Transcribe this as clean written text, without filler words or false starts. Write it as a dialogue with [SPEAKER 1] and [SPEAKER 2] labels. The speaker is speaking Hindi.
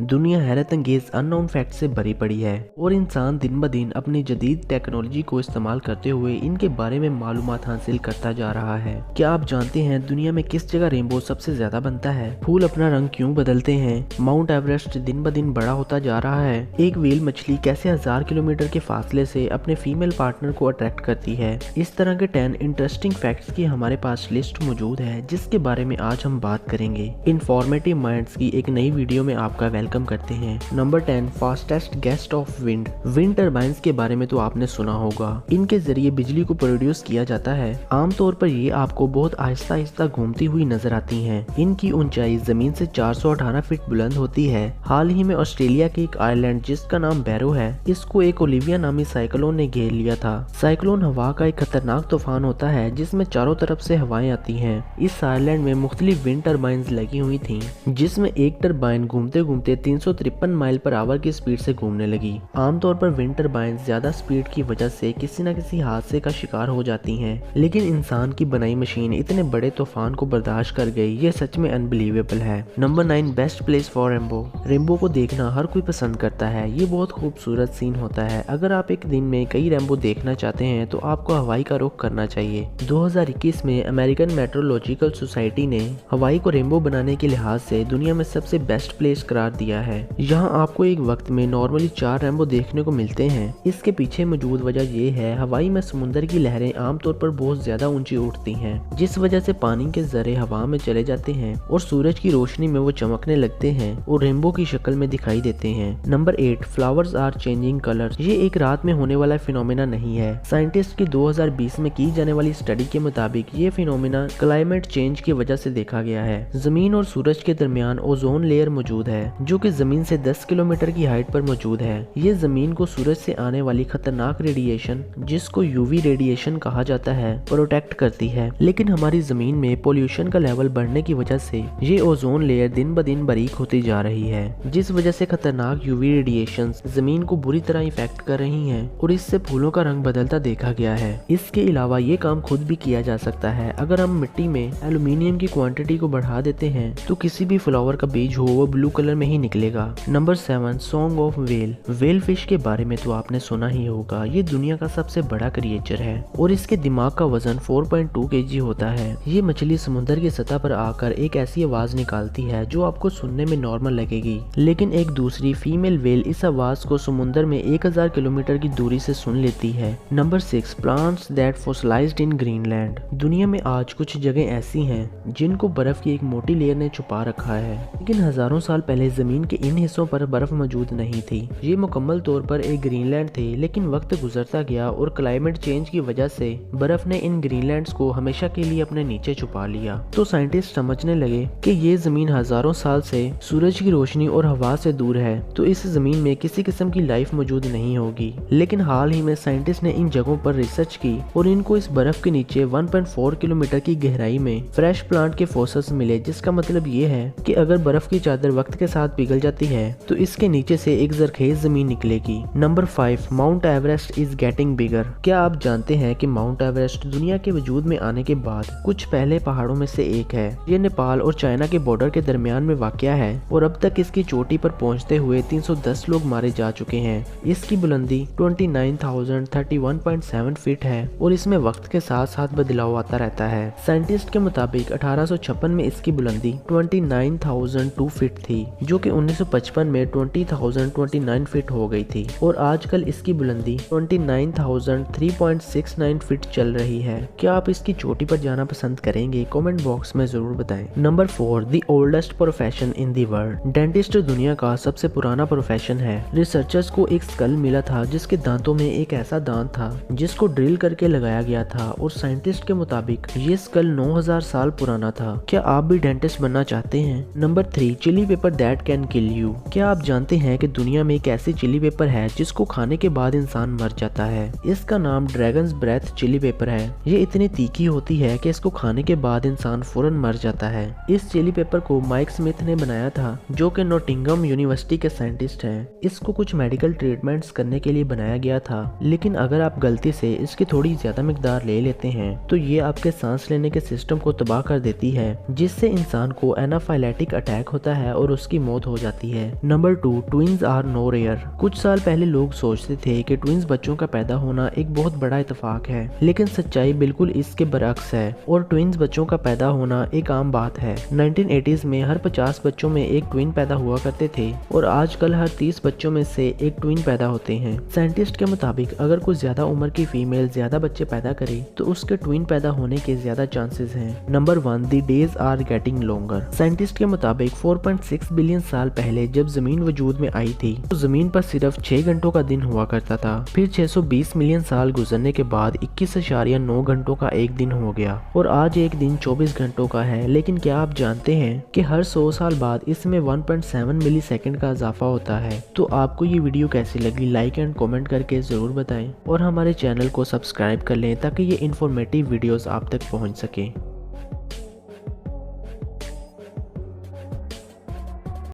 [SPEAKER 1] दुनिया हैरत अंगेज अननोन फैक्ट से भरी पड़ी है और इंसान दिन ब दिन अपनी जदीद टेक्नोलॉजी को इस्तेमाल करते हुए इनके बारे में मालूमात हासिल करता जा रहा है। क्या आप जानते हैं दुनिया में किस जगह रेनबो सबसे ज्यादा बनता है? फूल अपना रंग क्यों बदलते हैं? माउंट एवरेस्ट दिन ब दिन बड़ा होता जा रहा है। एक व्हेल मछली कैसे 1000 किलोमीटर के फासले से अपने फीमेल पार्टनर को अट्रैक्ट करती है। इस तरह के 10 इंटरेस्टिंग फैक्ट्स की हमारे पास लिस्ट मौजूद है जिसके बारे में आज हम बात करेंगे। इन्फॉर्मेटिव माइंड्स की एक नई वीडियो में आपका वेलकम करते हैं। Number 10, fastest guest of wind. Wind turbines के बारे में तो आपने सुना होगा। इनके जरिए बिजली को प्रोड्यूस किया जाता है। आमतौर पर ये आपको बहुत आहिस्ता आहिस्ता घूमती हुई नजर आती हैं। इनकी ऊंचाई जमीन से 418 फीट बुलंद होती है। हाल ही में ऑस्ट्रेलिया के एक आइलैंड जिसका नाम बैरो है, इसको एक ओलिविया नामी साइक्लोन ने घेर लिया था। साइक्लोन हवा का एक खतरनाक तूफान होता है जिसमें चारों तरफ से हवाएं आती हैं। इस आइलैंड में मुख्तलिफ विंड टर्बाइंस लगी हुई थी जिसमें एक टर्बाइन घूमते घूमते 353 माइल पर आवर की स्पीड से घूमने लगी। आमतौर पर विंड टर्बाइन ज्यादा स्पीड की वजह से किसी न किसी हादसे का शिकार हो जाती हैं, लेकिन इंसान की बनाई मशीन इतने बड़े तूफान को बर्दाश्त कर गई, ये सच में अनबिलीवेबल है। Number 9, best place for rainbow. Rainbow को देखना हर कोई पसंद करता है। ये बहुत खूबसूरत सीन होता है। अगर आप एक दिन में कई रेनबो देखना चाहते हैं तो आपको हवाई का रुख करना चाहिए। 2021 में अमेरिकन मेट्रोलॉजिकल सोसाइटी ने हवाई को रेनबो बनाने के लिहाज से दुनिया में सबसे बेस्ट प्लेस करार दिया है। यहाँ आपको एक वक्त में नॉर्मली 4 रेनबो देखने को मिलते हैं। इसके पीछे मौजूद वजह ये है, हवाई में समुद्र की लहरें आमतौर पर बहुत ज्यादा ऊंची उठती हैं, जिस वजह से पानी के जरे हवा में चले जाते हैं और सूरज की रोशनी में वो चमकने लगते हैं और रेनबो की शक्ल में दिखाई देते हैं। Number 8, flowers are changing colour. ये एक रात में होने वाला फिनोमेना नहीं है। साइंटिस्ट की 2020 में की जाने वाली स्टडी के मुताबिक ये फिनोमेना क्लाइमेट चेंज की वजह से देखा गया है। जमीन और सूरज के दरमियान ओजोन लेयर मौजूद है जो कि जमीन से 10 किलोमीटर की हाइट पर मौजूद है। ये जमीन को सूरज से आने वाली खतरनाक रेडिएशन, जिसको यूवी रेडिएशन कहा जाता है, प्रोटेक्ट करती है। लेकिन हमारी जमीन में पोल्यूशन का लेवल बढ़ने की वजह से ये ओजोन लेयर दिन ब दिन बारीक होती जा रही है, जिस वजह से खतरनाक यूवी रेडिएशन जमीन को बुरी तरह इफेक्ट कर रही है और इससे फूलों का रंग बदलता देखा गया है। इसके अलावा ये काम खुद भी किया जा सकता है। अगर हम मिट्टी में एल्यूमिनियम की क्वांटिटी को बढ़ा देते हैं तो किसी भी फ्लावर का बीज हो वो ब्लू कलर में ही निकलेगा। Number 7, song of whale. Whale fish के बारे में तो आपने सुना ही होगा। ये दुनिया का सबसे बड़ा क्रिएचर है और इसके दिमाग का वजन 4.2 kg होता है। ये मछली समुद्र की सतह पर आकर एक ऐसी आवाज निकालती है जो आपको सुनने में नॉर्मल लगेगी, लेकिन एक दूसरी फीमेल व्हेल इस आवाज को समुद्र में 1000 किलोमीटर की दूरी से सुन लेती है। Number 6, plants that fossilised in Greenland. दुनिया में आज कुछ जगह ऐसी हैं जिनको बर्फ की एक मोटी लेयर ने छुपा रखा है, लेकिन हजारों साल पहले जमीन के इन हिस्सों पर बर्फ मौजूद नहीं थी। ये मुकम्मल तौर पर एक ग्रीनलैंड थे, लेकिन वक्त गुजरता गया और क्लाइमेट चेंज की वजह से बर्फ ने इन ग्रीनलैंड्स को हमेशा के लिए अपने नीचे छुपा लिया। तो साइंटिस्ट समझने लगे कि ये जमीन हजारों साल से सूरज की रोशनी और हवा से दूर है, तो इस जमीन में किसी किस्म की लाइफ मौजूद नहीं होगी। लेकिन हाल ही में साइंटिस्ट ने इन जगहों पर रिसर्च की और इनको इस बर्फ के नीचे 1.4 किलोमीटर की गहराई में फ्रेश प्लांट के फॉसिल्स मिले, जिसका मतलब ये है कि अगर बर्फ की चादर वक्त के साथ पिघल जाती है तो इसके नीचे से एक जरखेज जमीन निकलेगी। Number 5, mount Everest is getting bigger. क्या आप जानते हैं कि माउंट एवरेस्ट दुनिया के वजूद में आने के बाद कुछ पहले पहाड़ों में से एक है। ये नेपाल और चाइना के बॉर्डर के दरमियान में वाक़या है और अब तक इसकी चोटी पर पहुंचते हुए 310 लोग मारे जा चुके हैं। इसकी बुलंदी 29,031.7 फीट है और इसमें वक्त के साथ साथ बदलाव आता रहता है। साइंटिस्ट के मुताबिक 1856 में इसकी बुलंदी 29,002 फीट थी, जो कि 1955 में 20,029 फीट हो गई थी और आजकल इसकी बुलंदी 29,003.69 फीट चल रही है। क्या आप इसकी चोटी पर जाना पसंद करेंगे? कमेंट बॉक्स में जरूर बताएं। Number 4, the oldest profession in the world. Dentist दुनिया का सबसे पुराना प्रोफेशन है। रिसर्चर्स को एक स्कल मिला था जिसके दांतों में एक ऐसा दांत था जिसको ड्रिल करके लगाया गया था और साइंटिस्ट के मुताबिक ये स्कल 9000 साल पुराना था। क्या आप भी डेंटिस्ट बनना चाहते हैं? Number 3, chilli pepper that can kill you. क्या आप जानते हैं कि दुनिया में एक ऐसी चिली पेपर है जिसको खाने के बाद इंसान मर जाता है? इसका नाम ड्रैगन्स ब्रेथ चिली पेपर है। ये इतनी तीखी होती है कि इसको खाने के बाद इंसान फौरन मर जाता है। इस चिली पेपर को माइक स्मिथ ने बनाया था, जो कि नॉटिंघम यूनिवर्सिटी के साइंटिस्ट हैं। इसको कुछ मेडिकल ट्रीटमेंट्स करने के लिए बनाया गया था, लेकिन अगर आप गलती से इसकी थोड़ी ज्यादा मिकदार ले लेते हैं तो ये आपके सांस लेने के सिस्टम को तबाह कर देती है, जिससे इंसान को एनाफाइलेटिक अटैक होता है और उसकी मौत हो जाती है। Number 2, twins are no rare. कुछ साल पहले लोग सोचते थे कि ट्विंस बच्चों का पैदा होना एक बहुत बड़ा इत्तेफाक है, लेकिन सच्चाई बिल्कुल इसके बरअक्स है और ट्विंस बच्चों का पैदा होना एक आम बात है। 1980s में हर 50 बच्चों में एक ट्विन पैदा हुआ करते थे और आजकल हर 30 बच्चों में से एक ट्विन पैदा होते हैं। साइंटिस्ट के मुताबिक अगर कोई ज्यादा उम्र की फीमेल ज्यादा बच्चे पैदा करे तो उसके ट्विन पैदा होने के ज्यादा चांसेस हैं। Number 1, the days are getting longer. Scientist के मुताबिक 4.6 बिलियन साल पहले जब जमीन वजूद में आई थी तो जमीन पर सिर्फ 6 घंटों का दिन हुआ करता था। फिर 620 मिलियन साल गुजरने के बाद 21.9 घंटों का एक दिन हो गया और आज एक दिन 24 घंटों का है। लेकिन क्या आप जानते हैं कि हर 100 साल बाद इसमें 1.7 मिली सेकेंड का इजाफा होता है। तो आपको ये वीडियो कैसी लगी, लाइक एंड कमेंट करके जरूर बताएं और हमारे चैनल को सब्सक्राइब कर लें ताकि ये इन्फॉर्मेटिव वीडियोस आप तक पहुंच सके।